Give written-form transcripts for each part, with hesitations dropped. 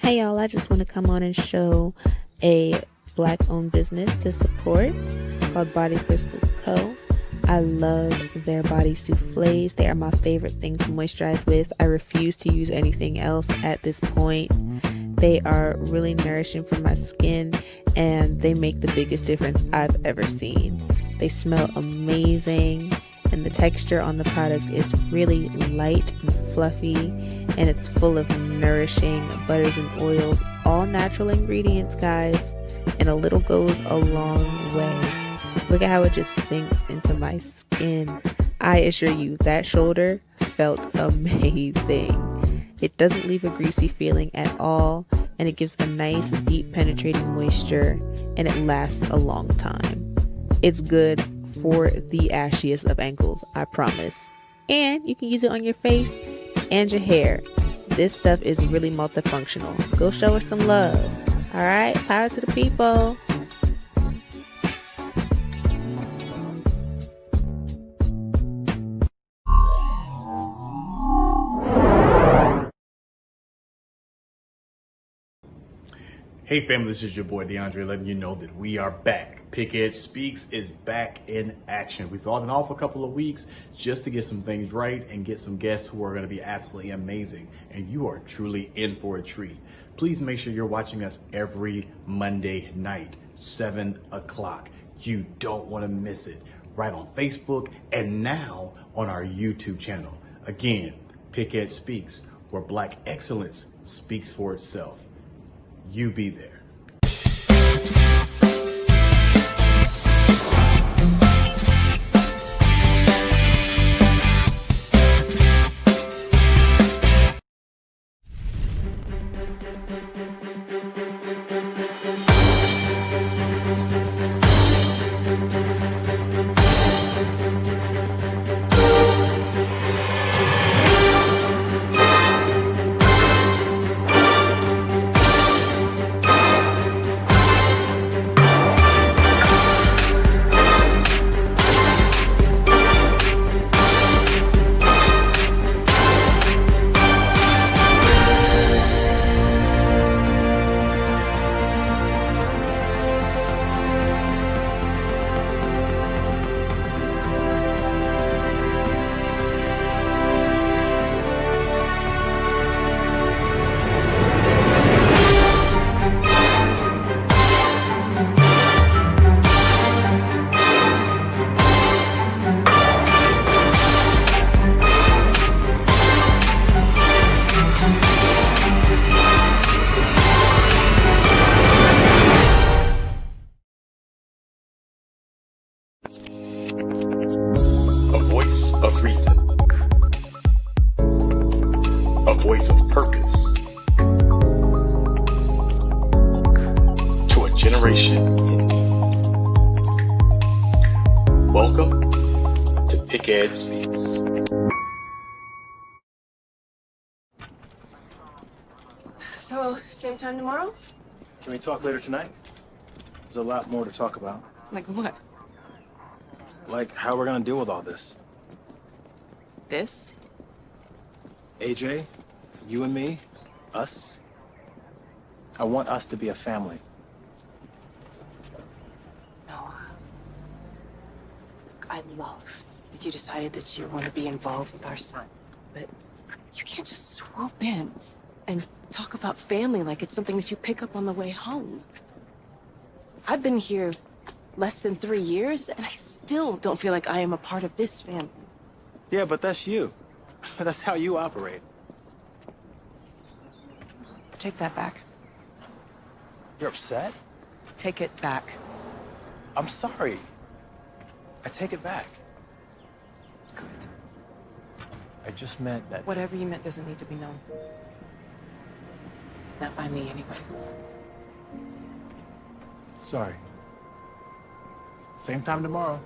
Hey y'all, I just want to come on and show a black-owned business to support called Body Crystals Co. I love their body souffles. They are my favorite thing to moisturize with. I refuse to use anything else at this point. They are really nourishing for my skin and they make the biggest difference I've ever seen. They smell amazing and the texture on the product is really light and fluffy, and it's full of nourishing butters and oils, all natural ingredients, guys, and a little goes a long way. Look at how it just sinks into my skin. I assure you, that shoulder felt amazing. It doesn't leave a greasy feeling at all, and it gives a nice, deep penetrating moisture, and it lasts a long time. It's good for the ashiest of ankles, I promise. And you can use it on your face and your hair. This stuff is really multifunctional. Go show us some love. All right, power to the people. Hey family, this is your boy DeAndre letting you know that we are back. PickEd Speaks is back in action. We've been off a couple of weeks just to get some things right and get some guests who are going to be absolutely amazing. And you are truly in for a treat. Please make sure you're watching us every Monday night, 7 o'clock. You don't want to miss it. Right on Facebook and now on our YouTube channel. Again, PickEd Speaks, where Black excellence speaks for itself. You be there. A voice of reason, a voice of purpose, to a generation in need. Welcome to PickEd Speaks. So, same time tomorrow? Can we talk later tonight? There's a lot more to talk about. Like what? Like how we're gonna deal with all this. This? AJ, you and me, us. I want us to be a family. Noah. I love that you decided that you want to be involved with our son. But you can't just swoop in and talk about family like it's something that you pick up on the way home. I've been here less than 3 years, and I still don't feel like I am a part of this family. Yeah, but that's you. That's how you operate. Take that back. You're upset? Take it back. I'm sorry. I take it back. Good. I just meant that... Whatever you meant doesn't need to be known. Not by me, anyway. Sorry. Same time tomorrow.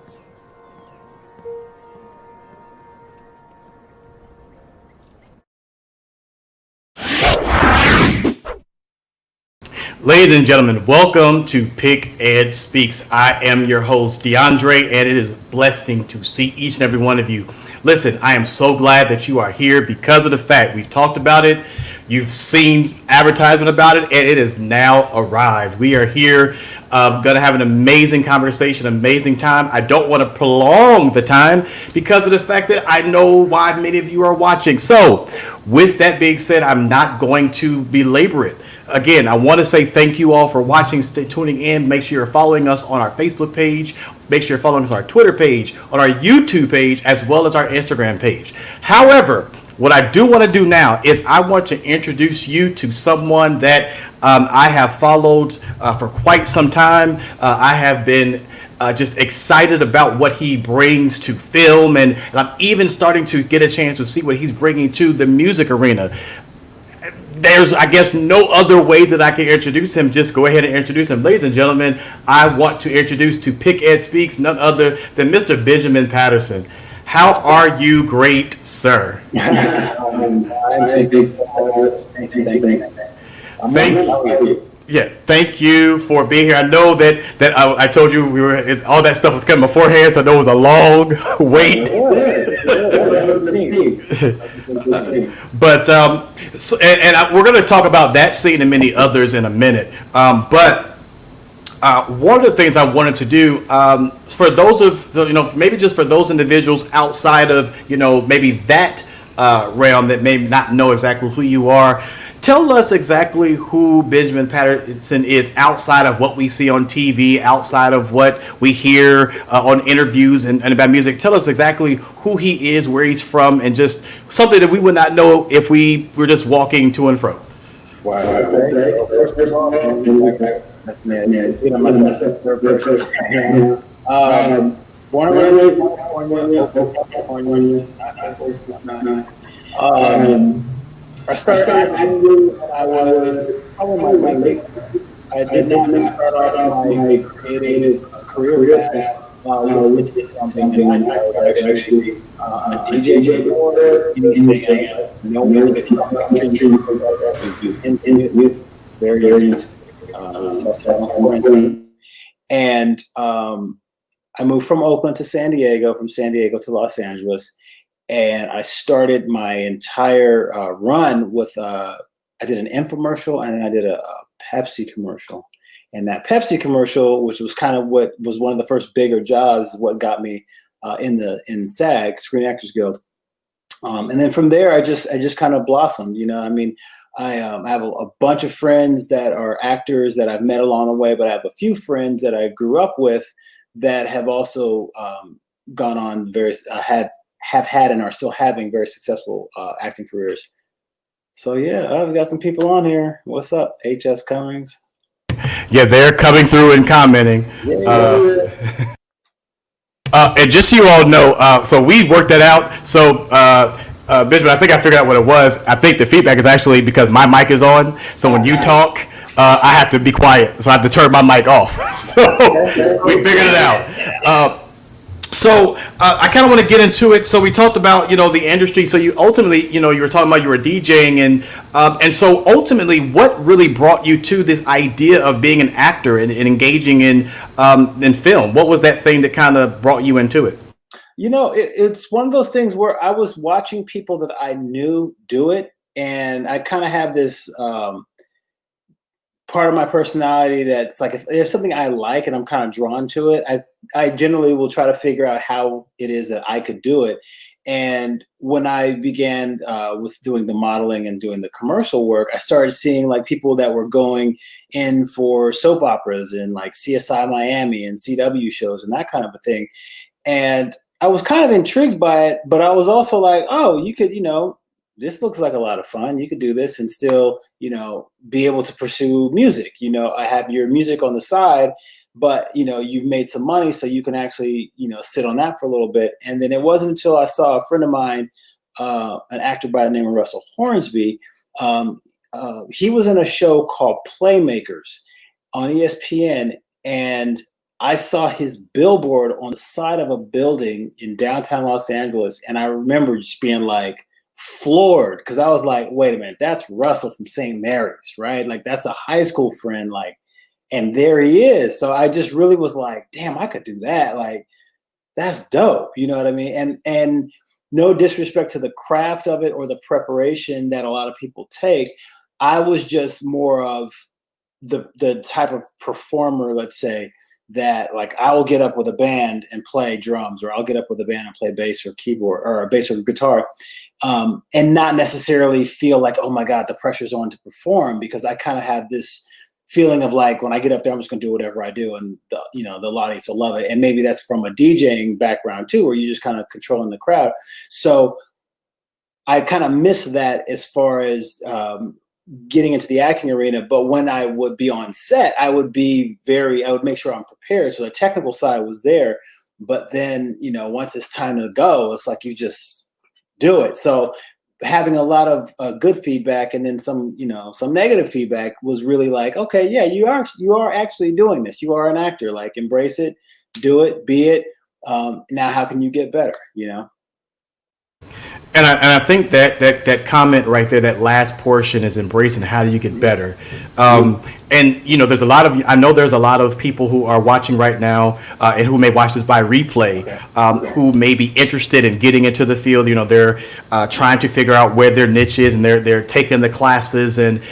Ladies and gentlemen, welcome to PickEd Speaks. I am your host, DeAndre, and it is a blessing to see each and every one of you. Listen, I am so glad that you are here because of the fact we've talked about it. You've seen advertisement about it, and it is now arrived. We are here, going to have an amazing conversation, amazing time. I don't want to prolong the time because of the fact that I know why many of you are watching. So, with that being said, I'm not going to belabor it. Again, I want to say thank you all for watching, tuning in. Make sure you're following us on our Facebook page. Make sure you're following us on our Twitter page, on our YouTube page, as well as our Instagram page. However, what I do want to do now is I want to introduce you to someone that I have followed for quite some time. I have been just excited about what he brings to film, and I'm even starting to get a chance to see what he's bringing to the music arena. There's, I guess, no other way that I can introduce him. Just go ahead and introduce him. Ladies and gentlemen, I want to introduce to PickEd Speaks none other than Mr. Benjamin Patterson. How are you, great sir? Thank you. Yeah, thank you for being here. I know that I told you all that stuff was coming beforehand, so I know it was a long wait. But we're going to talk about that scene and many others in a minute. But one of the things I wanted to do for those of maybe just for those individuals outside of maybe that realm that may not know exactly who you are. Tell us exactly who Benjamin Patterson is outside of what we see on TV, outside of what we hear on interviews and about music. Tell us exactly who he is, where he's from, and just something that we would not know if we were just walking to and fro. Wow. First of all, born and raised in California. I started when I was probably my late. I did not start off my creative career path with something and I actually a DJ before anything. No music, very and I moved from Oakland to San Diego, from San Diego to Los Angeles. And I started my entire run with, I did an infomercial and then I did a Pepsi commercial. And that Pepsi commercial, which was kind of what was one of the first bigger jobs, is what got me in SAG, Screen Actors Guild. And then from there, I just kind of blossomed. I mean, I have a bunch of friends that are actors that I've met along the way, but I have a few friends that I grew up with that have also gone on have had and are still having very successful acting careers. So yeah, I've got some people on here. What's up, HS Cummings? Yeah, they're coming through and commenting. And just so you all know, so we worked that out. So Benjamin, I think I figured out what it was. I think the feedback is actually because my mic is on. So when you talk, I have to be quiet. So I have to turn my mic off. So we figured it out. So I kind of want to get into it. So we talked about, the industry. So you ultimately, you were talking about you were DJing and so ultimately what really brought you to this idea of being an actor and engaging in film? What was that thing that kind of brought you into it? It's one of those things where I was watching people that I knew do it. And I kind of have this part of my personality that's like, if there's something I like and I'm kind of drawn to it, I generally will try to figure out how it is that I could do it. And when I began with doing the modeling and doing the commercial work, I started seeing like people that were going in for soap operas and like CSI Miami and CW shows and that kind of a thing. And I was kind of intrigued by it, but I was also like, oh, you could, this looks like a lot of fun. You could do this and still, be able to pursue music. I have your music on the side, but, you've made some money, so you can actually, sit on that for a little bit. And then it wasn't until I saw a friend of mine, an actor by the name of Russell Hornsby. He was in a show called Playmakers on ESPN, and I saw his billboard on the side of a building in downtown Los Angeles. And I remember just being like, floored, because I was like, wait a minute, that's Russell from St. Mary's, right? Like that's a high school friend, like, and there he is. So I just really was like, damn, I could do that. Like, that's dope. You know what I mean? And no disrespect to the craft of it or the preparation that a lot of people take. I was just more of the type of performer, let's say, that like I will get up with a band and play drums, or I'll get up with a band and play bass or keyboard or bass or guitar, and not necessarily feel like, oh my God, the pressure's on to perform, because I kind of have this feeling of like, when I get up there, I'm just gonna do whatever I do, and the audience will love it. And maybe that's from a DJing background too, where you're just kind of controlling the crowd. So I kind of miss that as far as getting into the acting arena. But when I would be on set, I would make sure I'm prepared. So the technical side was there, but then, once it's time to go, it's like, you just do it. So having a lot of good feedback, and then some negative feedback, was really like, okay, yeah, you are actually doing this. You are an actor. Like, embrace it, do it, be it. Now, how can you get better? And I think that comment right there, that last portion, is embracing how do you get better. And there's a lot of people who are watching right now, and who may watch this by replay, who may be interested in getting into the field. They're trying to figure out where their niche is, and they're taking the classes. And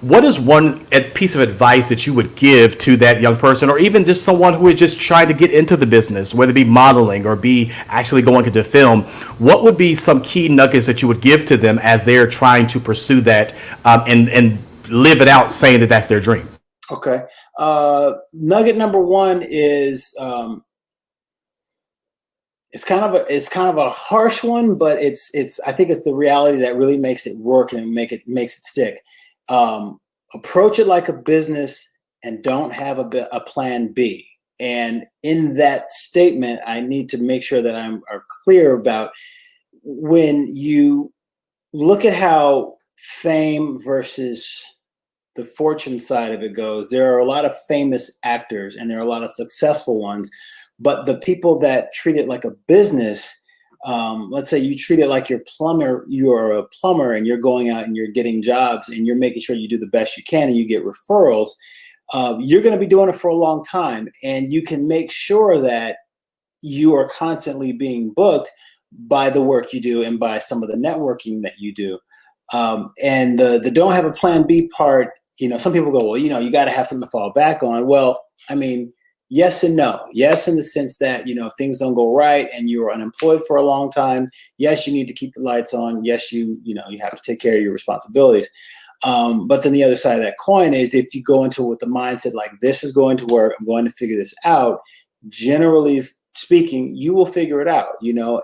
what is one piece of advice that you would give to that young person, or even just someone who is just trying to get into the business, whether it be modeling or be actually going into film? What would be some key nuggets that you would give to them as they're trying to pursue that, and live it out, saying that that's their dream? Okay. Nugget number one is, it's kind of a harsh one, but I think it's the reality that really makes it work and makes it stick. Approach it like a business, and don't have a plan B. And in that statement, I need to make sure that I'm clear about, when you look at how fame versus the fortune side of it goes, there are a lot of famous actors and there are a lot of successful ones, but the people that treat it like a business, let's say you treat it like you're a plumber and you're going out and you're getting jobs and you're making sure you do the best you can and you get referrals, you're going to be doing it for a long time. And you can make sure that you are constantly being booked by the work you do and by some of the networking that you do. And the don't have a plan B part, some people go, well, you got to have something to fall back on. Well, I mean, yes and no. Yes, in the sense that, if things don't go right and you're unemployed for a long time, yes, you need to keep the lights on. Yes, you have to take care of your responsibilities. But then the other side of that coin is, if you go into it with the mindset like, this is going to work, I'm going to figure this out, generally speaking, you will figure it out,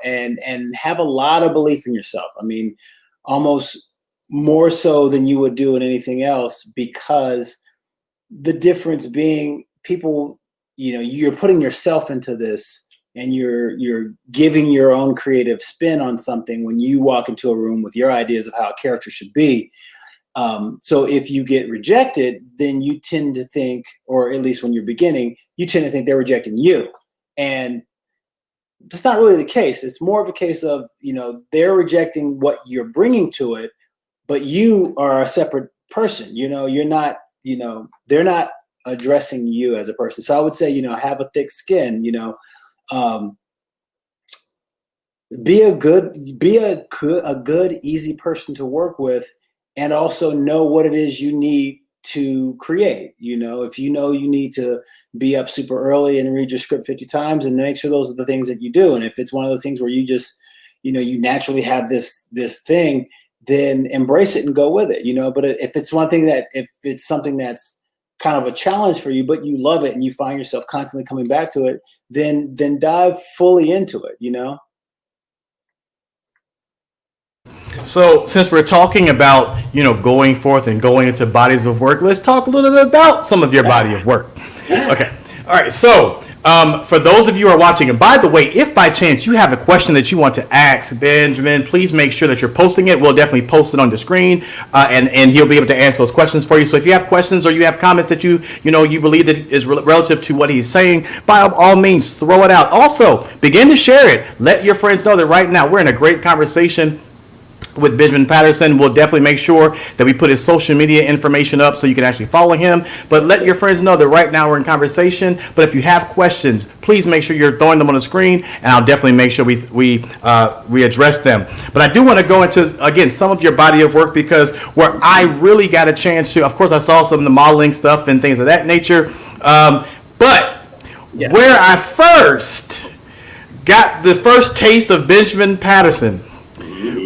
and have a lot of belief in yourself. I mean, almost more so than you would do in anything else, because the difference being, people, you're putting yourself into this, and you're giving your own creative spin on something when you walk into a room with your ideas of how a character should be. So if you get rejected, then you tend to think, or at least when you're beginning, you tend to think they're rejecting you. And that's not really the case. It's more of a case of, they're rejecting what you're bringing to it, but you are a separate person. You're not, they're not addressing you as a person. So I would say, have a thick skin, be a good, easy person to work with, and also know what it is you need to create. If you need to be up super early and read your script 50 times, and make sure those are the things that you do. And if it's one of those things where you just, you naturally have this thing, then embrace it and go with it, But if it's something that's kind of a challenge for you, but you love it and you find yourself constantly coming back to it, then dive fully into it, So since we're talking about, going forth and going into bodies of work, let's talk a little bit about some of your body of work. Okay. All right. So for those of you who are watching, and by the way, if by chance you have a question that you want to ask Benjamin, please make sure that you're posting it. We'll definitely post it on the screen, and he'll be able to answer those questions for you. So if you have questions or you have comments that you believe that is relative to what he's saying, by all means, throw it out. Also, begin to share it. Let your friends know that right now we're in a great conversation with Benjamin Patterson. We'll definitely make sure that we put his social media information up so you can actually follow him. But let your friends know that right now we're in conversation. But if you have questions, please make sure you're throwing them on the screen, and I'll definitely make sure we address them. But I do want to go into, again, some of your body of work, because where I really got a chance to, of course, I saw some of the modeling stuff and things of that nature. But where I first got the first taste of Benjamin Patterson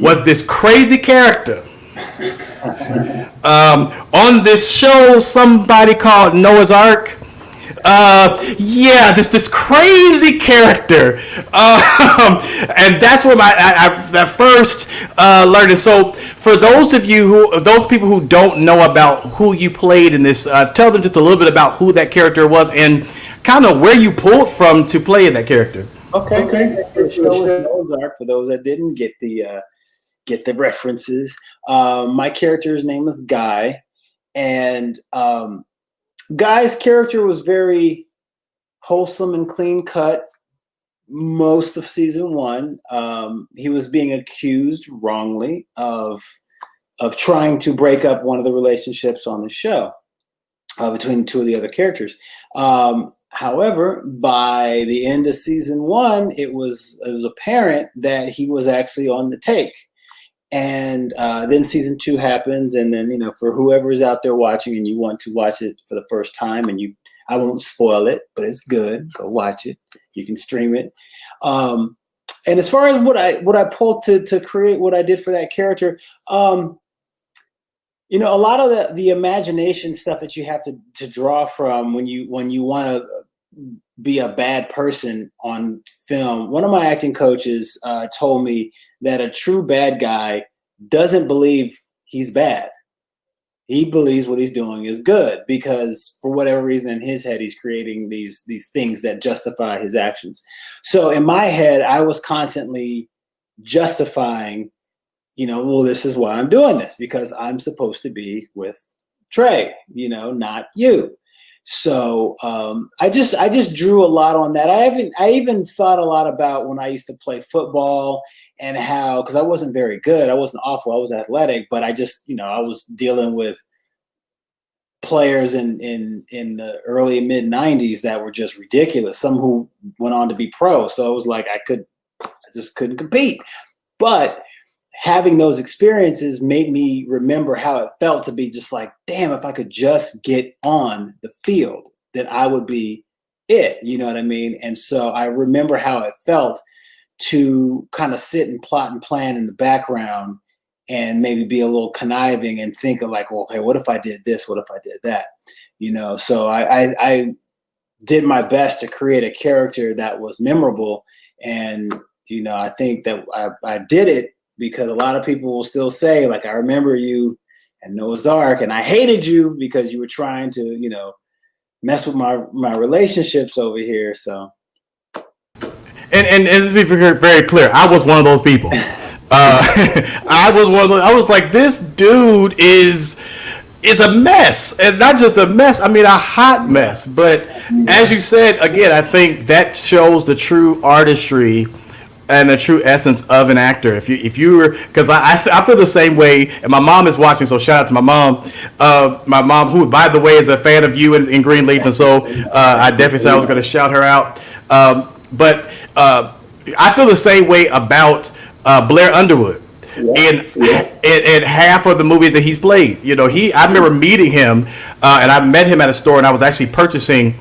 was this crazy character on this show somebody called Noah's Ark. This crazy character, and that's where I first learned it. So for those people who don't know about who you played in this, tell them just a little bit about who that character was and kind of where you pulled from to play that character. Okay. The show was Noah's Ark, for those that didn't get the references. My character's name is Guy, and Guy's character was very wholesome and clean cut most of season 1. He was being accused wrongly of trying to break up one of the relationships on the show between 2 of the other characters. However, by the end of season 1, it was apparent that he was actually on the take. And then season 2 happens, and then, for whoever's out there watching and you want to watch it for the first time, and I won't spoil it, but it's good. Go watch it. You can stream it. And as far as what I pulled to create what I did for that character, a lot of the imagination stuff that you have to draw from when you want to be a bad person on film. One of my acting coaches told me that a true bad guy doesn't believe he's bad. He believes what he's doing is good, because for whatever reason in his head, he's creating these things that justify his actions. So in my head, I was constantly justifying, this is why I'm doing this, because I'm supposed to be with Trey, not you. So I just drew a lot on that. I even thought a lot about when I used to play football and how, because I wasn't very good, I wasn't awful, I was athletic, but I just, I was dealing with players in the early mid 90s that were just ridiculous. Some who went on to be pro. So it was like I just couldn't compete. But having those experiences made me remember how it felt to be just like, damn, if I could just get on the field, then I would be it. You know what I mean? And so I remember how it felt to kind of sit and plot and plan in the background and maybe be a little conniving and think of like, well, okay, what if I did this? What if I did that? So I did my best to create a character that was memorable. And, I think that I did it, because a lot of people will still say, like, I remember you at Noah's Ark, and I hated you because you were trying to, mess with my relationships over here. So, and let's be very clear, I was one of those people. I was like, this dude is a mess, and not just a mess. I mean, a hot mess. But as you said, again, I think that shows the true artistry and the true essence of an actor. If you were, because I feel the same way, and my mom is watching, so shout out to my mom. My mom, who by the way is a fan of you in Greenleaf, and so I definitely said I was going to shout her out. But I feel the same way about Blair Underwood. In half of the movies that he's played, I remember meeting him, and I met him at a store, and I was actually purchasing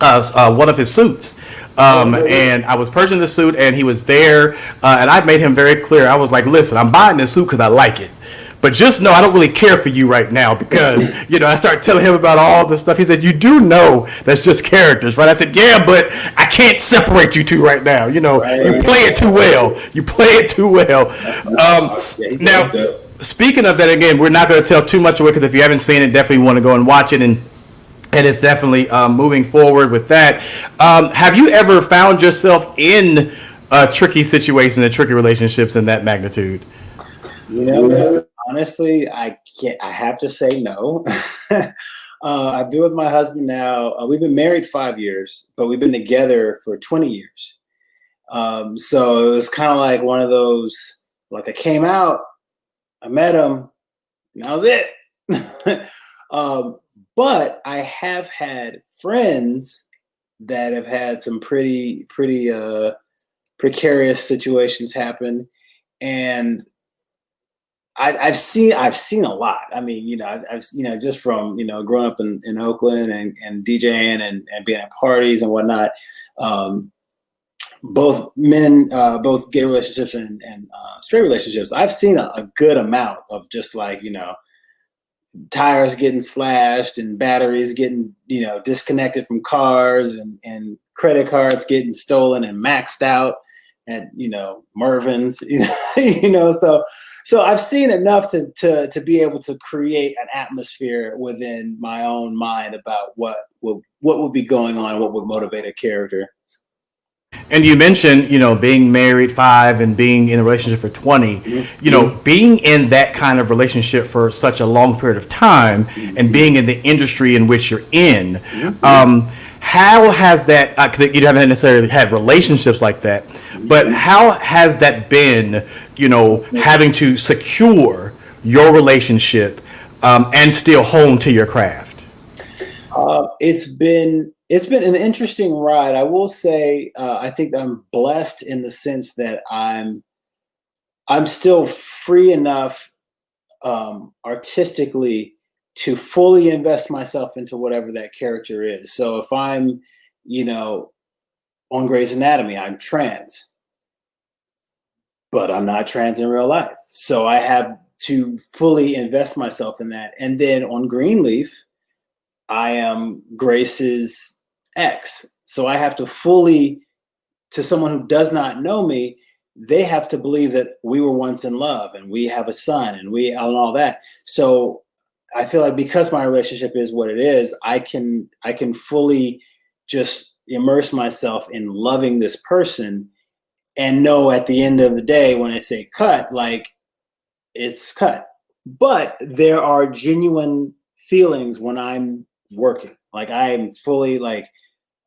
one of his suits. And I was purchasing the suit, and he was there, and I made him very clear. I was like, listen, I'm buying this suit because I like it. But just know I don't really care for you right now, because, I started telling him about all the stuff. He said, you do know that's just characters, right? I said, yeah, but I can't separate you two right now. You play it too well. You play it too well. Now, speaking of that, again, we're not going to tell too much away, because if you haven't seen it, definitely want to go and watch it. And it's definitely moving forward with that. Have you ever found yourself in tricky situations and tricky relationships in that magnitude? Honestly, I have to say no. I've been with my husband now. We've been married 5 years, but we've been together for 20 years. So it was kind of like one of those, like I came out I met him, and that was it. But I have had friends that have had some pretty precarious situations happen, and I've seen a lot. I mean, I've just from growing up in Oakland and DJing and being at parties and whatnot. Both both gay relationships and straight relationships. I've seen a good amount of just like tires getting slashed and batteries getting disconnected from cars and credit cards getting stolen and maxed out at Mervin's. So I've seen enough to be able to create an atmosphere within my own mind about what would be going on, what would motivate a character. And you mentioned, being married 5 and being in a relationship for 20, being in that kind of relationship for such a long period of time and being in the industry in which you're in, how has that, you haven't necessarily had relationships like that, but how has that been, having to secure your relationship and still hone to your craft? It's been an interesting ride. I will say, I think I'm blessed in the sense that I'm still free enough artistically to fully invest myself into whatever that character is. So if I'm, on Grey's Anatomy, I'm trans, but I'm not trans in real life. So I have to fully invest myself in that. And then on Greenleaf, I am Grace's ex. So I have to fully, to someone who does not know me, they have to believe that we were once in love and we have a son and all that. So I feel like because my relationship is what it is, I can fully just immerse myself in loving this person and know at the end of the day when I say cut, like it's cut. But there are genuine feelings when I'm working. Like I am fully like,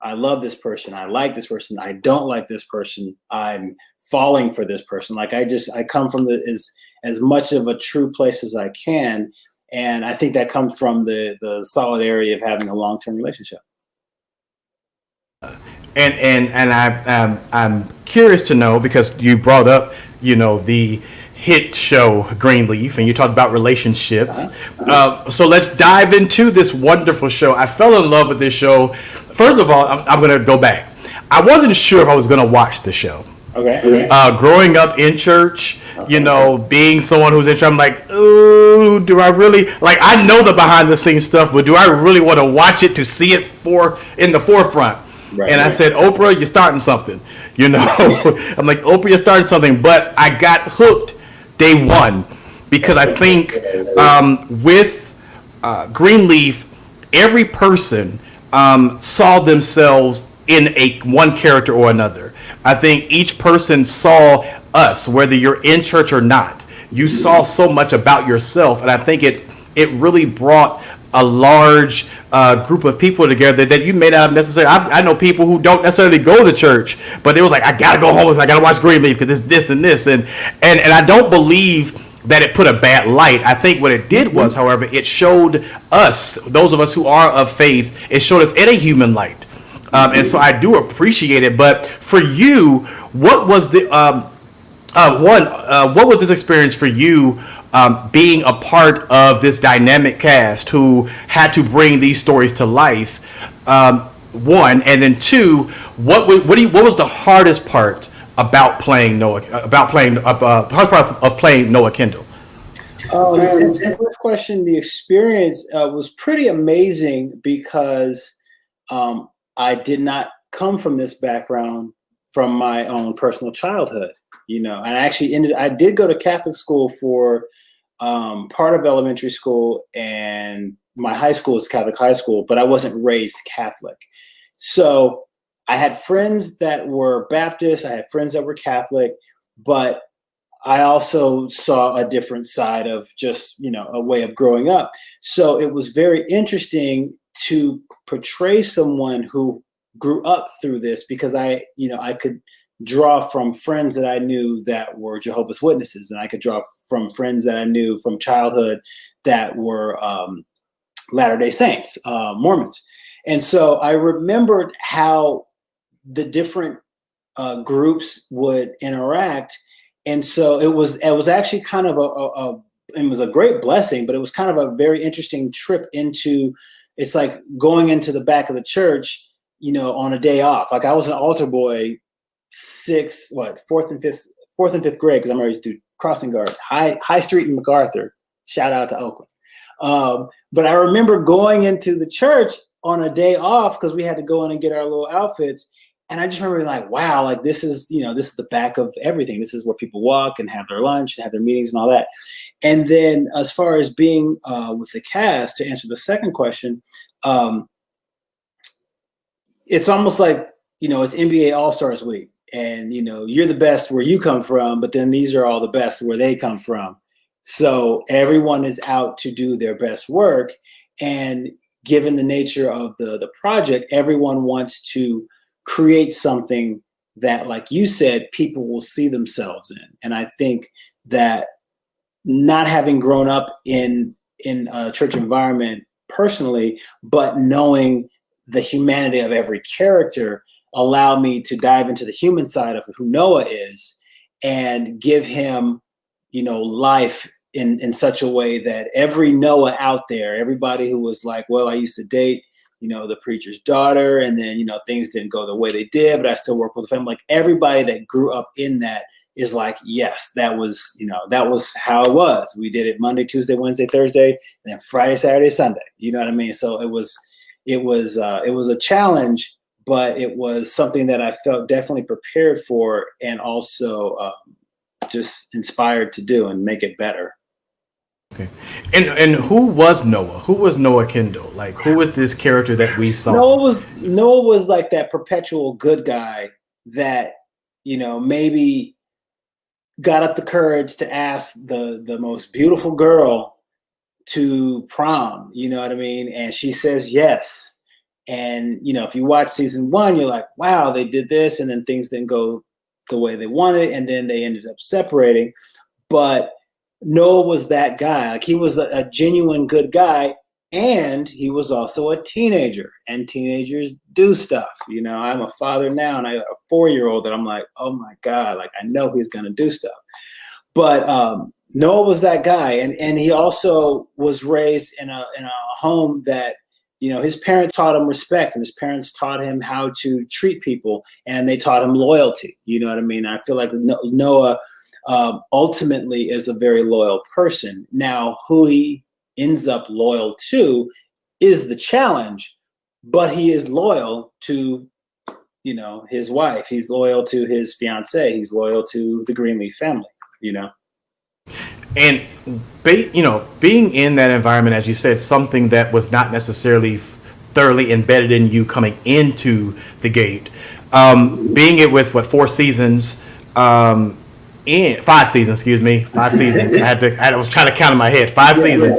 I love this person. I like this person. I don't like this person. I'm falling for this person. Like I come from as much of a true place as I can. And I think that comes from the solidarity of having a long-term relationship. And I'm curious to know, because you brought up, the hit show Greenleaf, and you talked about relationships. So let's dive into this wonderful show. I fell in love with this show. First of all, I'm going to go back. I wasn't sure if I was going to watch the show. Okay. Growing up in church, being someone who's in church, I'm like, ooh, do I really, like, I know the behind the scenes stuff, but do I really want to watch it to see it in the forefront? Right, and I said, Oprah, you're starting something. I'm like, Oprah, you're starting something. But I got hooked day one because I think with Greenleaf, every person saw themselves in one character or another. I think each person saw us, whether you're in church or not. You saw so much about yourself, and I think it really brought a large group of people together that you may not have necessarily. I know people who don't necessarily go to church, but it was like, I gotta go home, I gotta watch Greenleaf because it's this and this, and I don't believe that it put a bad light. I think what it did was, however, it showed us, those of us who are of faith, it showed us in a human light, and so I do appreciate it. But for you, what was the what was this experience for you? Being a part of this dynamic cast who had to bring these stories to life, one, and then two, what was the hardest part about playing Noah? The hardest part of playing Noah Kendall. First question: the experience was pretty amazing because I did not come from this background from my own personal childhood. And I did go to Catholic school for part of elementary school, and my high school is Catholic high school, but I wasn't raised Catholic. So I had friends that were Baptist, I had friends that were Catholic, but I also saw a different side of just, a way of growing up. So it was very interesting to portray someone who grew up through this because I could draw from friends that I knew that were Jehovah's Witnesses, and I could draw from friends that I knew from childhood that were Latter-day Saints, Mormons. And so I remembered how the different groups would interact. And so it was actually kind of it was a great blessing, but it was kind of a very interesting trip into, it's like going into the back of the church, on a day off. Like I was an altar boy, fourth and fifth grade, because I'm already do crossing guard, High Street in MacArthur. Shout out to Oakland. But I remember going into the church on a day off because we had to go in and get our little outfits. And I just remember like, wow, like this is the back of everything. This is where people walk and have their lunch and have their meetings and all that. And then as far as being with the cast, to answer the second question, it's almost like, it's NBA All-Stars week. And, you're the best where you come from, but then these are all the best where they come from. So everyone is out to do their best work. And given the nature of the project, everyone wants to create something that, like you said, people will see themselves in. And I think that not having grown up in a church environment personally, but knowing the humanity of every character allowed me to dive into the human side of who Noah is and give him, life in such a way that every Noah out there, everybody who was like, well, I used to date, the preacher's daughter, and then, things didn't go the way they did, but I still work with the family. Like everybody that grew up in that is like, yes, that was how it was. We did it Monday, Tuesday, Wednesday, Thursday, and then Friday, Saturday, Sunday. You know what I mean? So it was a challenge, but it was something that I felt definitely prepared for, and also just inspired to do and make it better. Okay. And who was Noah? Who was Noah Kendall? Like, who was this character that we saw? Noah was like that perpetual good guy that, maybe got up the courage to ask the most beautiful girl to prom, you know what I mean? And she says yes. And, if you watch season 1, you're like, wow, they did this, and then things didn't go the way they wanted, and then they ended up separating. But Noah was that guy. Like he was a genuine good guy, and he was also a teenager, and teenagers do stuff. I'm a father now, and I got a 4-year-old that I'm like, oh my God, like I know he's going to do stuff. But Noah was that guy. And he also was raised in a home that, his parents taught him respect, and his parents taught him how to treat people, and they taught him loyalty. You know what I mean? I feel like Noah ultimately is a very loyal person. Now, who he ends up loyal to is the challenge, but he is loyal to, his wife. He's loyal to his fiance. He's loyal to the Greenleaf family, And being in that environment, as you said, something that was not necessarily thoroughly embedded in you coming into the gate. Being it with 4 seasons, 5 seasons, excuse me, 5 seasons. I was trying to count in my head. 5 seasons.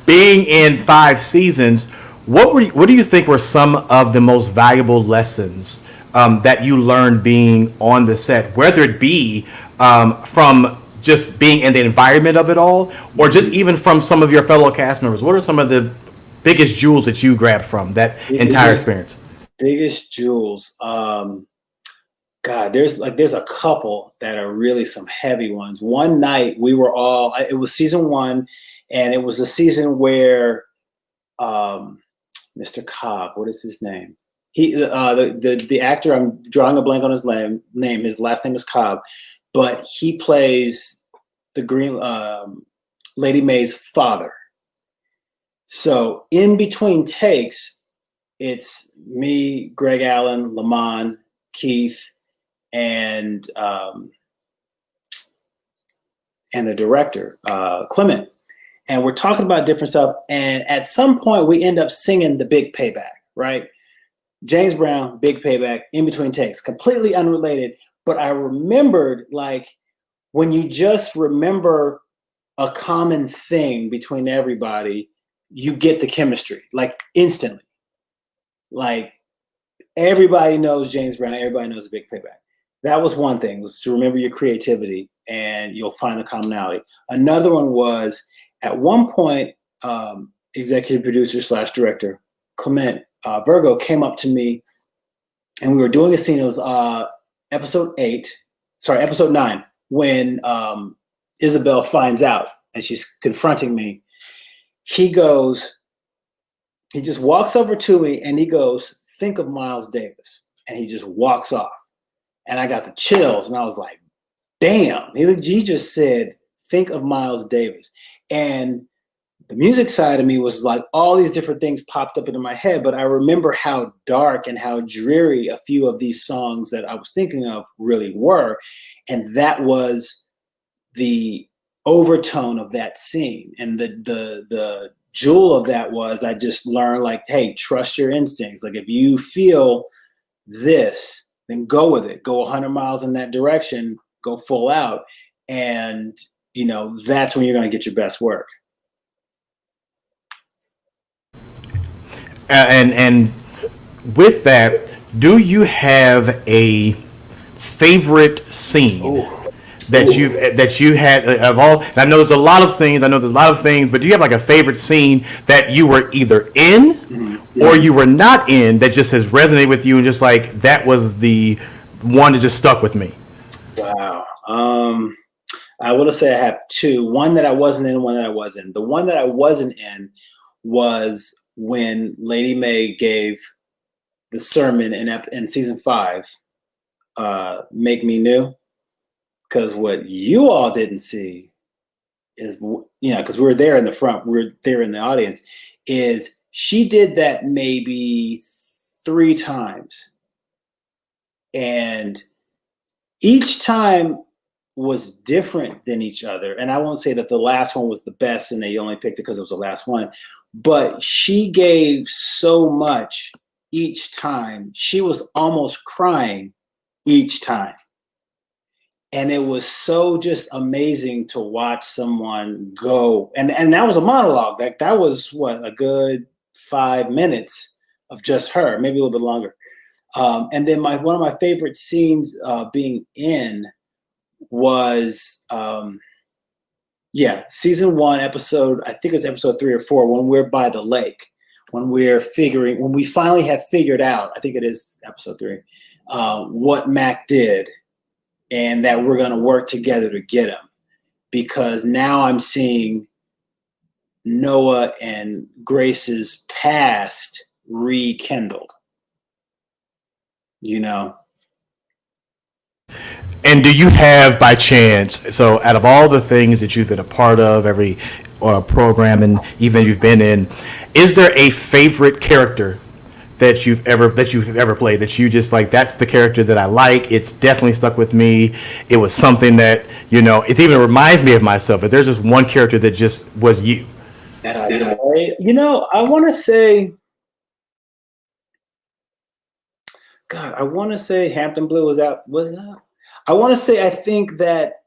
Being in 5 seasons, what do you think were some of the most valuable lessons that you learned being on the set, whether it be from just being in the environment of it all, or just even from some of your fellow cast members? What are some of the biggest jewels that you grabbed from that entire experience? Biggest jewels. God, there's a couple that are really some heavy ones. One night it was season 1, and it was a season where Mr. Cobb, what is his name? He the actor, I'm drawing a blank on his name. His last name is Cobb, but he plays the Lady May's father. So in between takes, it's me, Greg Allen, Lamont, Keith, and the director, Clement. And we're talking about different stuff. And at some point, we end up singing The Big Payback, right? James Brown, Big Payback, in between takes, completely unrelated. But I remembered, like, when you just remember a common thing between everybody, you get the chemistry, like, instantly. Like, everybody knows James Brown, everybody knows The Big Payback. That was one thing, was to remember your creativity and you'll find the commonality. Another one was at one point, executive producer / director Clement Virgo came up to me and we were doing a scene. It was episode 9, when Isabel finds out and she's confronting me. He just walks over to me and he goes, "Think of Miles Davis." And he just walks off. And I got the chills and I was like, damn, he just said, "Think of Miles Davis." And the music side of me was like, all these different things popped up into my head, but I remember how dark and how dreary a few of these songs that I was thinking of really were. And that was the overtone of that scene. And the jewel of that was, I just learned, like, hey, trust your instincts. Like, if you feel this, then go with it. Go 100 miles in that direction, go full out. And, that's when you're going to get your best work. And with that, do you have a favorite scene that you had of all? I know there's a lot of scenes. I know there's a lot of things, but do you have like a favorite scene that you were either in or you were not in that just has resonated with you and just like that was the one that just stuck with me? Wow. I want to say I have two. One that I wasn't in, one that I was in. The one that I wasn't in was when Lady Mae gave the sermon in season 5, "Make Me New." Because what you all didn't see is, because we were there in the front, we were there in the audience, is she did that maybe 3 times. And each time was different than each other. And I won't say that the last one was the best and they only picked it because it was the last one. But she gave so much each time. She was almost crying each time. And it was so just amazing to watch someone go. And that was a monologue. That was a good 5 minutes of just her, maybe a little bit longer. And then one of my favorite scenes being in was season 1 episode, I think it's episode 3 or 4, when we're by the lake, when we finally have figured out, I think it is episode 3, what Mac did, and that we're going to work together to get him, because now I'm seeing Noah and Grace's past rekindled, And do you have, by chance, so out of all the things that you've been a part of, every program and event you've been in, is there a favorite character that you've ever played that you just like, that's the character that I like, it's definitely stuck with me, it was something that, it even reminds me of myself, if there's just one character that just was you? I want to say, God, I want to say Hampton Blue was out. I want to say, I think that,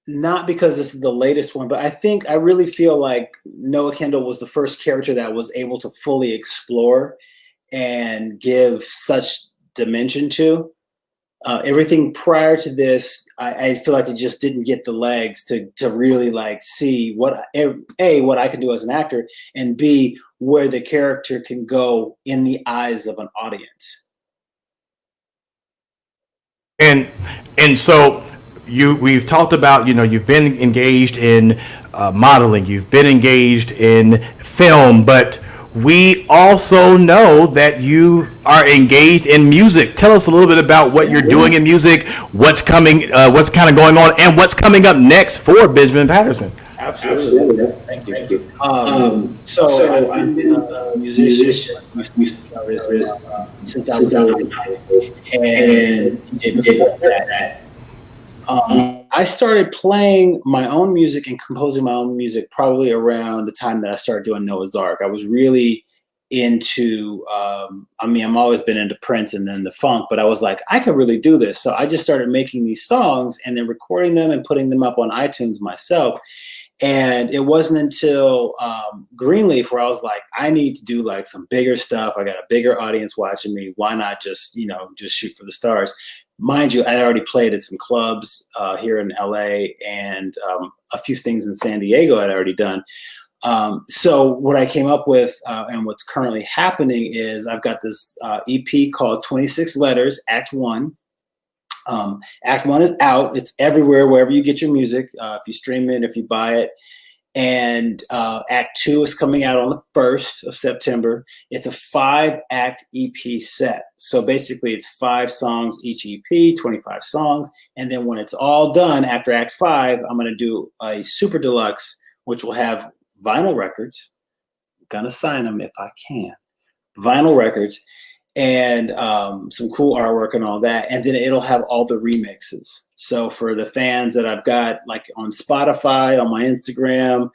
not because this is the latest one, but I really feel like Noah Kendall was the first character that was able to fully explore and give such dimension to. Everything prior to this, I feel like it just didn't get the legs to really like see what I can do as an actor, and B, where the character can go in the eyes of an audience. And so we've talked about, you've been engaged in modeling, you've been engaged in film, but we also know that you are engaged in music. Tell us a little bit about what you're doing in music, what's coming, what's kind of going on, and what's coming up next for Benjamin Patterson. Absolutely. Thank you. So I've been a musician since I was in high school, and did that. I started playing my own music and composing my own music probably around the time that I started doing Noah's Ark. I was really into, I've always been into Prince and then the funk, but I was like, I could really do this. So I just started making these songs and then recording them and putting them up on iTunes myself. And it wasn't until Greenleaf where I was like, I need to do like some bigger stuff. I got a bigger audience watching me. Why not just, just shoot for the stars? mind you, I already played at some clubs here in LA and a few things in San Diego I'd already done. So what I came up with and what's currently happening is I've got this EP called 26 Letters, Act 1. Act 1 is out. It's everywhere, wherever you get your music, if you stream it, if you buy it. And Act 2 is coming out on the 1st of September. It's a 5-act EP set. So basically it's 5 songs each EP, 25 songs. And then when it's all done after Act 5, I'm going to do a super deluxe, which will have vinyl records. I'm going to sign them if I can. Vinyl records and some cool artwork and all that. And then it'll have all the remixes. So for the fans that I've got like on Spotify, on my Instagram,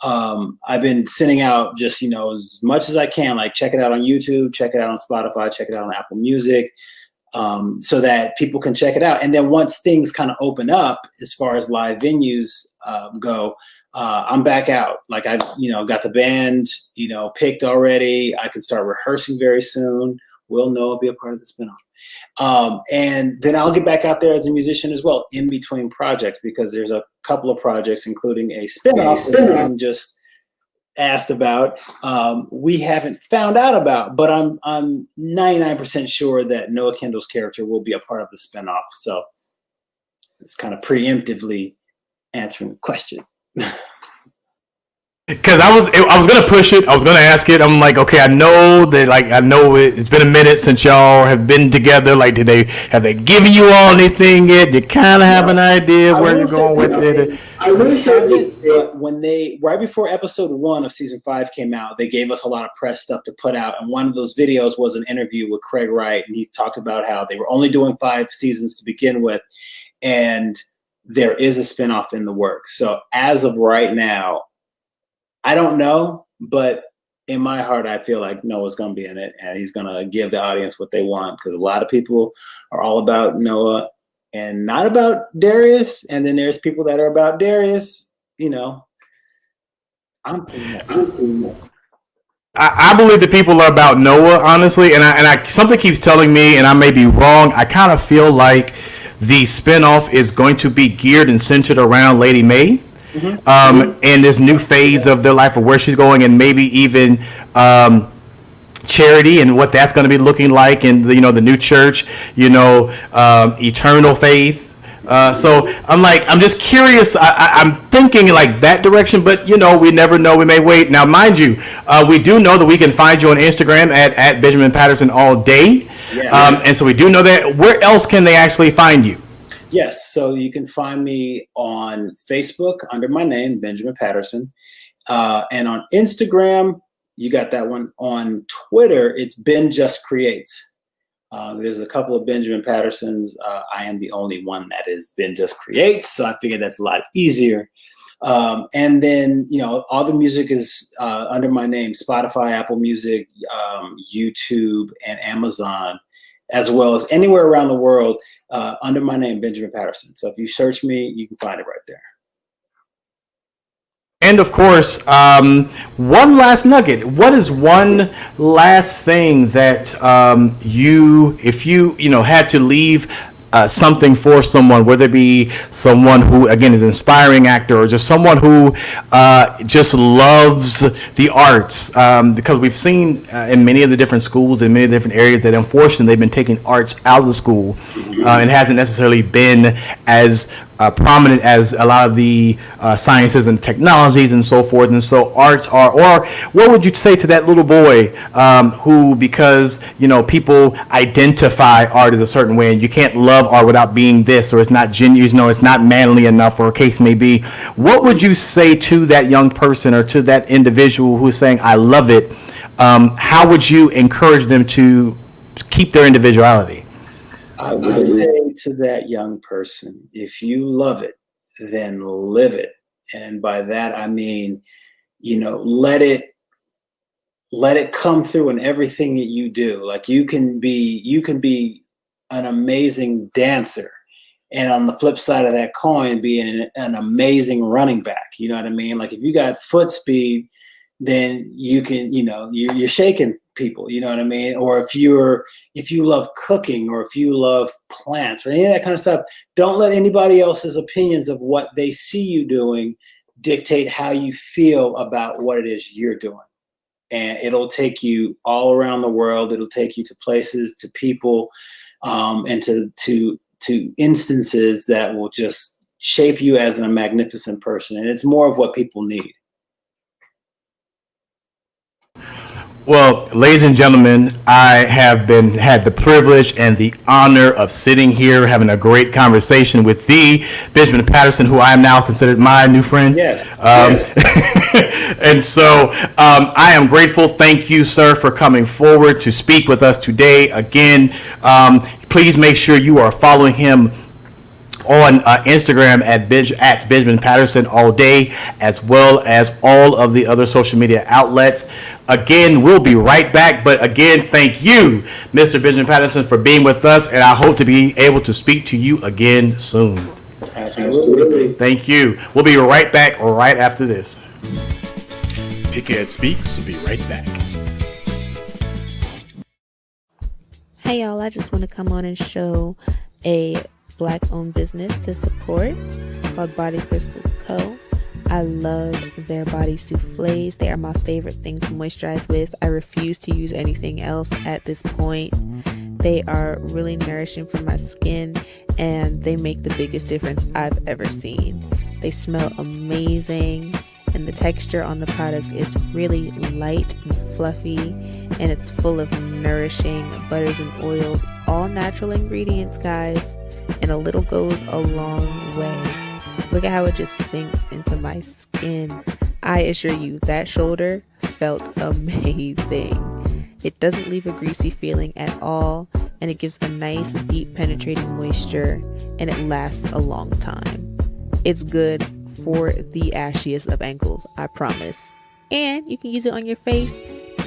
I've been sending out just, as much as I can, like check it out on YouTube, check it out on Spotify, check it out on Apple Music, so that people can check it out. And then once things kind of open up as far as live venues go, I'm back out. Like I've, got the band, picked already. I can start rehearsing very soon. Will Noah be a part of the spinoff? And then I'll get back out there as a musician as well in between projects, because there's a couple of projects, including a spinoff that I'm just asked about. We haven't found out about, but I'm 99% sure that Noah Kendall's character will be a part of the spinoff. So it's kind of preemptively answering the question. Because I was gonna push it. I was gonna ask it. I'm like, okay, I know it's been a minute since y'all have been together. Like, have they given you all anything yet? You kind of have an idea where you're going with it. I really haven't. When right before episode 1 of season 5 came out, they gave us a lot of press stuff to put out, and one of those videos was an interview with Craig Wright, and he talked about how they were only doing 5 seasons to begin with, and there is a spinoff in the works. So as of right now, I don't know, but in my heart, I feel like Noah's going to be in it, and he's going to give the audience what they want, because a lot of people are all about Noah and not about Darius. And then there's people that are about Darius. I believe the people are about Noah, honestly, and I something keeps telling me, and I may be wrong, I kind of feel like the spinoff is going to be geared and centered around Lady May. And this new phase of their life, or where she's going, and maybe even Charity and what that's going to be looking like, and the new church, eternal faith. So I'm just curious. I'm thinking like that direction, but we never know. We may wait. Now, mind you, we do know that we can find you on Instagram at Benjamin Patterson all day, and so we do know that. Where else can they actually find you? Yes, so you can find me on Facebook under my name, Benjamin Patterson, and on Instagram, you got that one. On Twitter, it's Ben Just Creates. There's a couple of Benjamin Pattersons. I am the only one that is Ben Just Creates, so I figured that's a lot easier. And then, all the music is under my name: Spotify, Apple Music, YouTube, and Amazon, as well as anywhere around the world under my name, Benjamin Patterson. So if you search me, you can find it right there. And of course, one last nugget. What is one last thing that if you had to leave something for someone, whether it be someone who, again, is an inspiring actor, or just someone who just loves the arts, because we've seen in many of the different schools, in many of the different areas, that unfortunately they've been taking arts out of the school, and hasn't necessarily been as prominent as a lot of the sciences and technologies and so forth. And so arts are, or what would you say to that little boy who, because people identify art as a certain way, and you can't love art without being this, or it's not genuine, it's not manly enough, or a case may be. What would you say to that young person, or to that individual who's saying, I love it? How would you encourage them to keep their individuality? I would say to that young person, if you love it, then live it. And by that, I mean, let it come through in everything that you do. Like you can be an amazing dancer, and on the flip side of that coin, be an amazing running back. You know what I mean? Like if you got foot speed, then you can, you're shaking people, you know what I mean? Or if you love cooking, or if you love plants, or any of that kind of stuff, don't let anybody else's opinions of what they see you doing dictate how you feel about what it is you're doing. And it'll take you all around the world. It'll take you to places, to people, and to instances that will just shape you as a magnificent person. And it's more of what people need. Well, ladies and gentlemen, I have had the privilege and the honor of sitting here having a great conversation with the Benjamin Patterson, who I am now considered my new friend. Yes. And so I am grateful. Thank you, sir, for coming forward to speak with us today. Again, please make sure you are following him on Instagram at Benjamin Patterson all day, as well as all of the other social media outlets. Again, we'll be right back. But again, thank you, Mr. Benjamin Patterson, for being with us. And I hope to be able to speak to you again soon. Absolutely. Thank you. We'll be right back right after this. PickEd Speaks. We'll be right back. Hey y'all, I just want to come on and show a Black-owned business to support called Body Crystals Co. I love their body souffles. They are my favorite thing to moisturize with. I refuse to use anything else at this point. They are really nourishing for my skin, and they make the biggest difference I've ever seen. They smell amazing, and the texture on the product is really light and fluffy, and it's full of nourishing butters and oils, all natural ingredients, guys, and a little goes a long way. Look at how it just sinks into my skin. I assure you, that shoulder felt amazing. It doesn't leave a greasy feeling at all, and it gives a nice, deep, penetrating moisture, and it lasts a long time. It's good for the ashiest of ankles, I promise. And you can use it on your face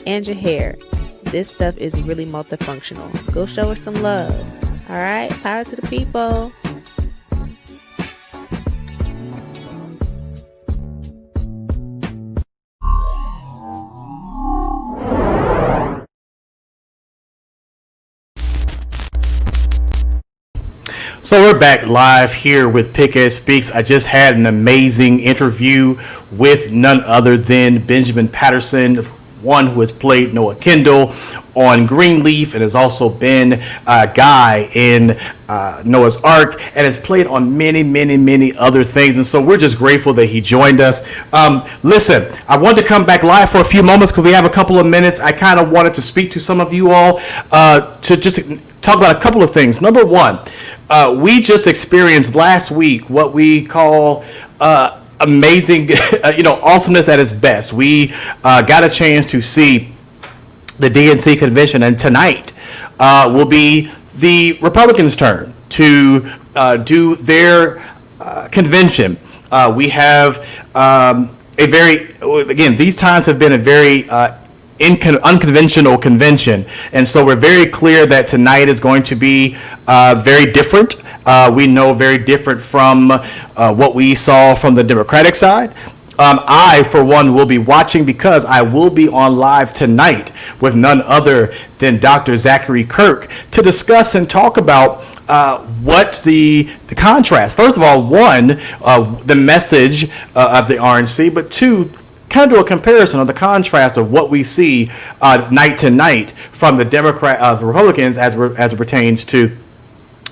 and your hair. This stuff is really multifunctional. Go show us some love. All right, power to the people. So we're back live here with PickEd Speaks. I just had an amazing interview with none other than Benjamin Patterson, one who has played Noah Kendall on Greenleaf and has also been a guy in Noah's Ark and has played on many other things. And so we're just grateful that he joined us. Listen, I wanted to come back live for a few moments because we have a couple of minutes. I kind of wanted to speak to some of you all to just talk about a couple of things. Number one, we just experienced last week what we call amazing, awesomeness at its best. We got a chance to see the DNC convention, and tonight will be the Republicans' turn to do their convention. We have these times have been a very unconventional convention, and so we're very clear that tonight is going to be very different. We know very different from what we saw from the Democratic side. I, for one, will be watching because I will be on live tonight with none other than Dr. Zachary Kirk to discuss and talk about what the contrast. First of all, one, the message of the RNC, but two, kind of do a comparison of the contrast of what we see night to night from the the Republicans as it pertains to.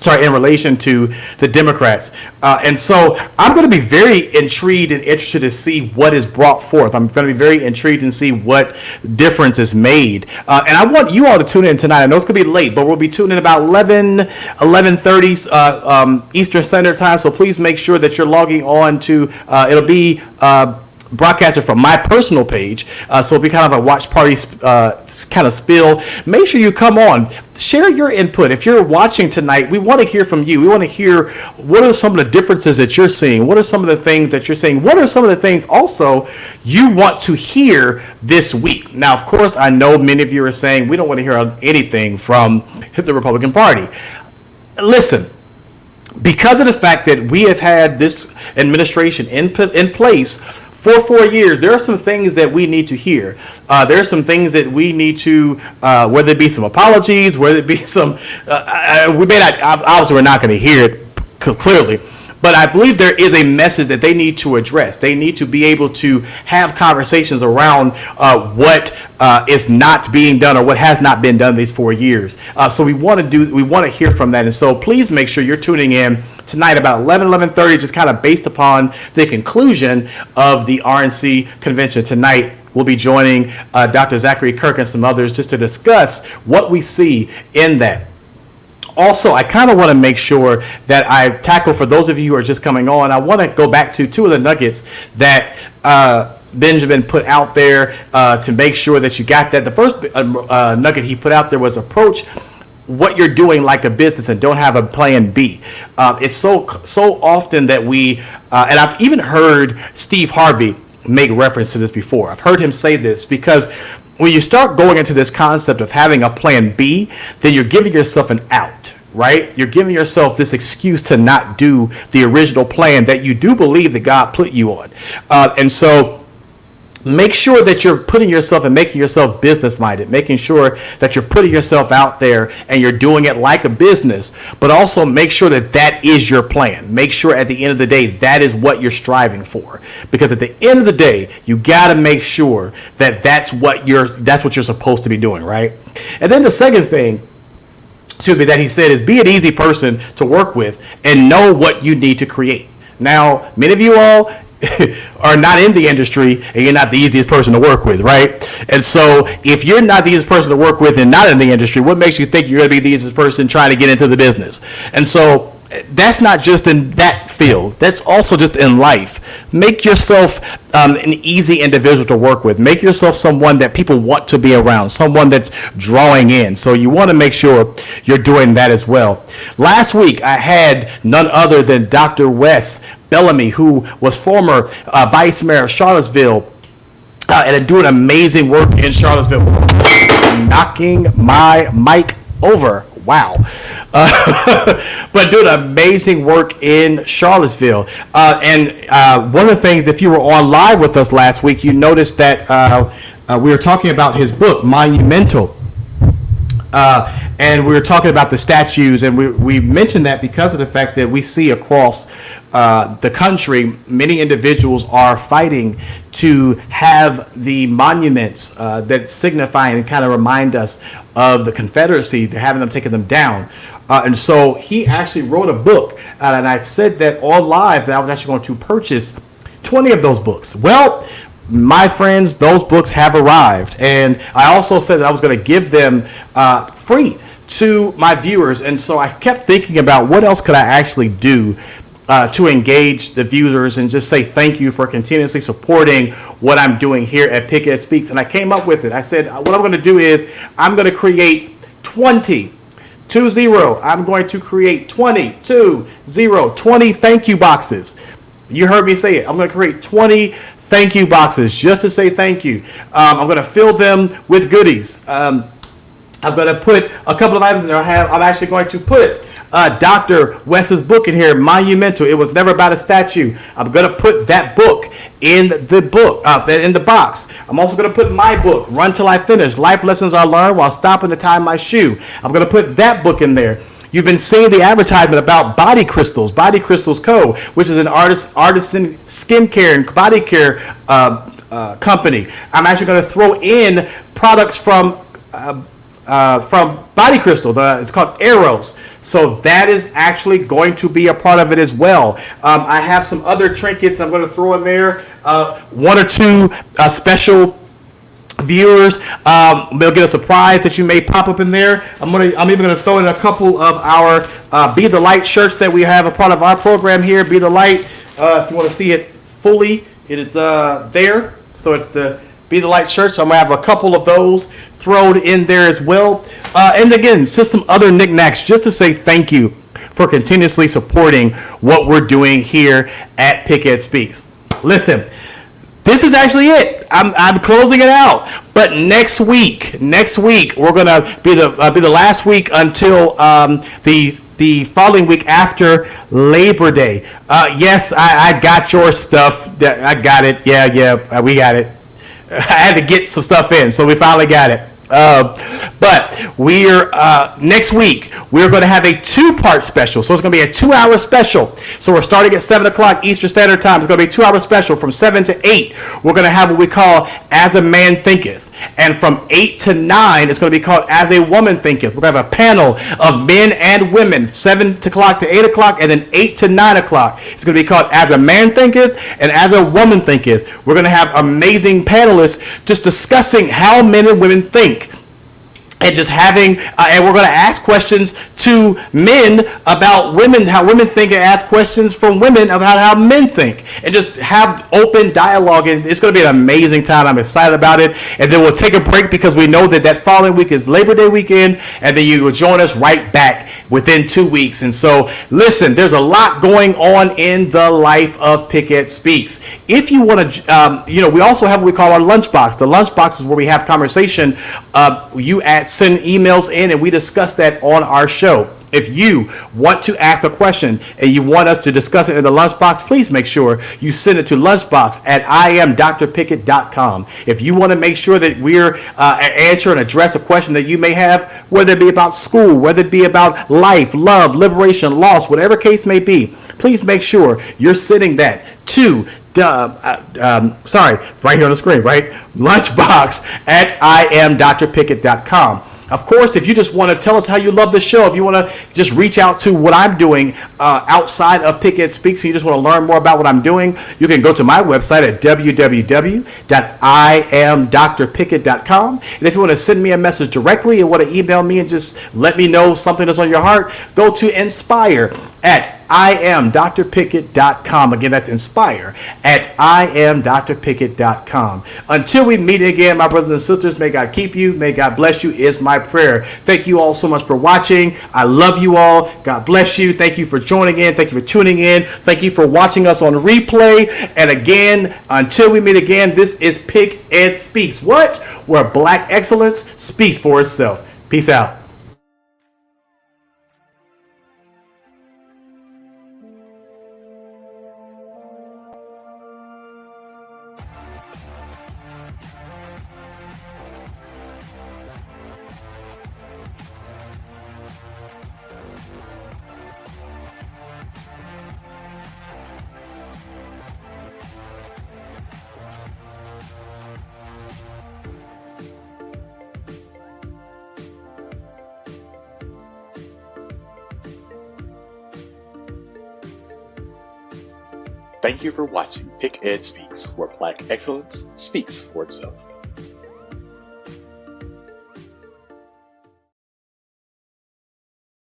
In relation to the Democrats. And so I'm going to be very intrigued and interested to see what is brought forth. I'm going to be very intrigued and see what difference is made. And I want you all to tune in tonight. I know it's going to be late, but we'll be tuning in about 11:30 Eastern Standard Time. So please make sure that you're logging on to, it'll be broadcasted from my personal page, so it'll be kind of a watch party kind of spill. Make sure you come on, share your input. If you're watching tonight, we want to hear from you. We want to hear what are some of the differences that you're seeing, what are some of the things that you're saying, what are some of the things also you want to hear this week. Now, of course, I know many of you are saying we don't want to hear anything from the Republican Party. Listen, because of the fact that we have had this administration in place for 4 years, there are some things that we need to hear. There are some things that we need to, whether it be some apologies, whether it be some, we may not, obviously we're not going to hear it clearly, but I believe there is a message that they need to address. They need to be able to have conversations around what is not being done or what has not been done these 4 years. So we want to hear from that. And so please make sure you're tuning in tonight about 11:30, just kind of based upon the conclusion of the RNC convention tonight. We'll be joining Dr. Zachary Kirk and some others just to discuss what we see in that. Also, I kind of want to make sure that I tackle, for those of you who are just coming on, I want to go back to two of the nuggets that Benjamin put out there to make sure that you got that. The first nugget he put out there was approach what you're doing like a business and don't have a plan B. It's so often that we, and I've even heard Steve Harvey make reference to this before. I've heard him say this because when you start going into this concept of having a plan B, then you're giving yourself an out, right? You're giving yourself this excuse to not do the original plan that you do believe that God put you on. And so make sure that you're putting yourself and making yourself business minded, making sure that you're putting yourself out there and you're doing it like a business, but also make sure that that is your plan. Make sure at the end of the day, that is what you're striving for, because at the end of the day, you got to make sure that that's what you're supposed to be doing. Right. And then the second thing that he said is be an easy person to work with and know what you need to create. Now, many of you all are not in the industry and you're not the easiest person to work with, right? And so if you're not the easiest person to work with and not in the industry, what makes you think you're going to be the easiest person trying to get into the business? And so that's not just in that field. That's also just in life. Make yourself an easy individual to work with. Make yourself someone that people want to be around, someone that's drawing in. So you want to make sure you're doing that as well. Last week, I had none other than Dr. Wes Bellamy, who was former vice mayor of Charlottesville, and doing amazing work in Charlottesville. Knocking my mic over. Wow. But doing amazing work in Charlottesville. And one of the things, if you were on live with us last week, you noticed that we were talking about his book, Monumental. And we were talking about the statues, and we mentioned that because of the fact that we see across the country, many individuals are fighting to have the monuments that signify and kind of remind us of the Confederacy. They're having them taking them down. And so he actually wrote a book, and I said that on live that I was actually going to purchase 20 of those books. Well, my friends, those books have arrived, and I also said that I was going to give them free to my viewers. And so I kept thinking about what else could I actually do to engage the viewers and just say thank you for continuously supporting what I'm doing here at PickEd Speaks. And I came up with it. I said what I'm going to do is I'm going to create 20 I'm going to create 20 thank you boxes. You heard me say it. I'm going to create 20 thank you boxes just to say thank you. I'm going to fill them with goodies. I'm going to put a couple of items in there. I'm actually going to put Dr. Wes's book in here, Monumental. It Was Never About a Statue. I'm going to put that book in the box. I'm also going to put my book, Run Till I Finish, Life Lessons I Learned While Stopping to Tie My Shoe. I'm going to put that book in there. You've been seeing the advertisement about Body Crystals Co., which is an artisan skincare and body care company. I'm actually going to throw in products from Body Crystals. It's called Eros. So that is actually going to be a part of it as well. I have some other trinkets I'm going to throw in there. One or two special viewers, they'll get a surprise that you may pop up in there. I'm even going to throw in a couple of our Be the Light shirts that we have a part of our program here. Be the Light. If you want to see it fully, it is there. So it's the Be the Light shirt. So I'm going to have a couple of those thrown in there as well. And again, just some other knickknacks just to say thank you for continuously supporting what we're doing here at PickEd Speaks. Listen, this is actually it. I'm closing it out. But next week we're gonna be the last week until the the following week after Labor Day. Yes, I got your stuff. I got it. Yeah, we got it. I had to get some stuff in, so we finally got it. But we're next week we're going to have a 2-part special, so it's going to be a 2-hour special. So we're starting at 7 o'clock Eastern Standard Time. It's going to be a 2-hour special from 7 to 8. We're going to have what we call As a Man Thinketh, and from 8 to 9 it's going to be called As a Woman Thinketh. We're going to have a panel of men and women, 7 o'clock to 8 o'clock, and then 8 to 9 o'clock. It's going to be called As a Man Thinketh and As a Woman Thinketh. We're going to have amazing panelists just discussing how men and women think. And just having, and we're going to ask questions to men about women, how women think, and ask questions from women about how men think, and just have open dialogue. And it's going to be an amazing time. I'm excited about it. And then we'll take a break because we know that following week is Labor Day weekend, and then you will join us right back within 2 weeks. And so, listen, there's a lot going on in the life of PickEd Speaks. If you want to, we also have what we call our lunchbox. The lunchbox is where we have conversation. Send emails in and we discuss that on our show. If you want to ask a question and you want us to discuss it in the lunchbox, please make sure you send it to lunchbox@IamDrPickett.com. If you want to make sure that we're answer and address a question that you may have, whether it be about school, whether it be about life, love, liberation, loss, whatever case may be, please make sure you're sending that to right here on the screen, right? Lunchbox@IamDrPickett.com. Of course, if you just want to tell us how you love the show, if you want to just reach out to what I'm doing outside of PickEd Speaks, and you just want to learn more about what I'm doing, you can go to my website at www.IamDrPickett.com. And if you want to send me a message directly and want to email me and just let me know something that's on your heart, go to inspire@IamDrPickett.com. Again, that's inspire@IamDrPickett.com. Until we meet again, my brothers and sisters, may God keep you. May God bless you is my prayer. Thank you all so much for watching. I love you all. God bless you. Thank you for joining in. Thank you for tuning in. Thank you for watching us on replay. And again, until we meet again, this is PickEd Speaks. What? Where Black excellence speaks for itself. Peace out. Thank you for watching PickEd Speaks, where Black excellence speaks for itself.